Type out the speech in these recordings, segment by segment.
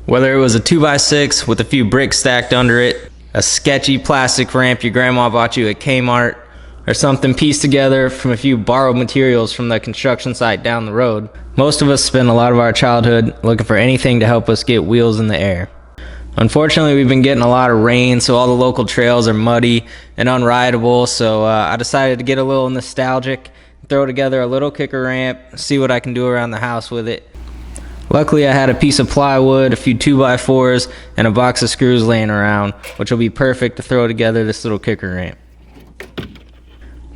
Whether it was a 2x6 with a few bricks stacked under it, a sketchy plastic ramp your grandma bought you at Kmart, or something pieced together from a few borrowed materials from the construction site down the road, most of us spend a lot of our childhood looking for anything to help us get wheels in the air. Unfortunately, we've been getting a lot of rain, so all the local trails are muddy and unrideable, so I decided to get a little nostalgic, throw together a little kicker ramp, see what I can do around the house with it. Luckily, I had a piece of plywood, a few 2x4s, and a box of screws laying around, which will be perfect to throw together this little kicker ramp.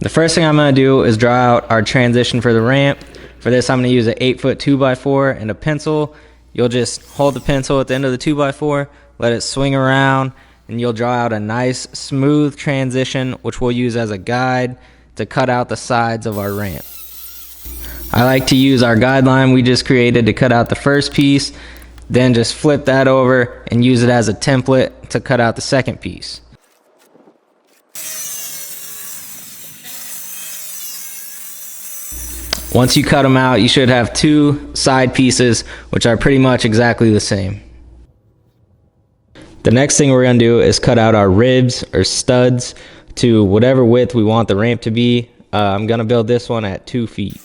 The first thing I'm going to do is draw out our transition for the ramp. For this, I'm going to use an 8-foot 2x4 and a pencil. You'll just hold the pencil at the end of the 2x4, let it swing around, and you'll draw out a nice, smooth transition, which we'll use as a guide to cut out the sides of our ramp. I like to use our guideline we just created to cut out the first piece, then just flip that over and use it as a template to cut out the second piece. Once you cut them out, you should have two side pieces, which are pretty much exactly the same. The next thing we're going to do is cut out our ribs or studs to whatever width we want the ramp to be. I'm going to build this one at 2 feet.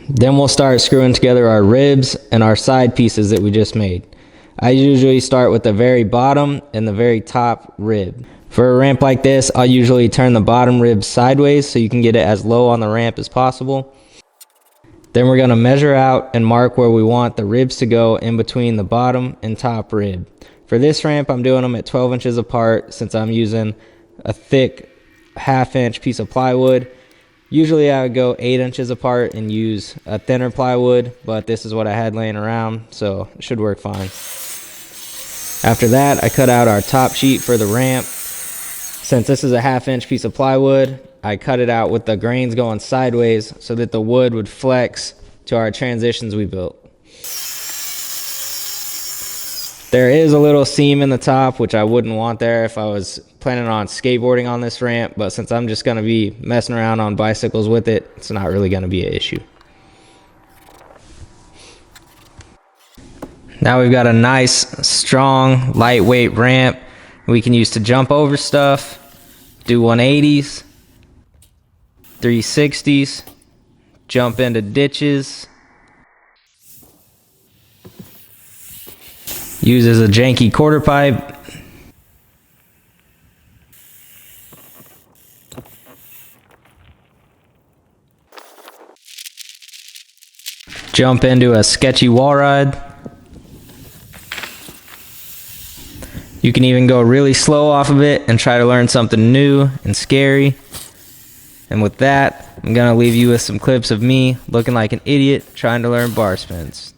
Then we'll start screwing together our ribs and our side pieces that we just made. I usually start with the very bottom and the very top rib. For a ramp like this, I'll usually turn the bottom rib sideways so you can get it as low on the ramp as possible. Then we're going to measure out and mark where we want the ribs to go in between the bottom and top rib. For this ramp, I'm doing them at 12 inches apart since I'm using a thick 1/2 inch piece of plywood. Usually I would go 8 inches apart and use a thinner plywood, but this is what I had laying around, so it should work fine. After that, I cut out our top sheet for the ramp. Since this is a 1/2 inch piece of plywood, I cut it out with the grains going sideways so that the wood would flex to our transitions we built. There is a little seam in the top, which I wouldn't want there if I was planning on skateboarding on this ramp, but since I'm just going to be messing around on bicycles with it, it's not really going to be an issue. Now we've got a nice, strong, lightweight ramp we can use to jump over stuff, do 180s, 360s, jump into ditches, use as a janky quarter pipe, jump into a sketchy wall ride. You can even go really slow off of it and try to learn something new and scary. And with that, I'm going to leave you with some clips of me looking like an idiot trying to learn bar spins.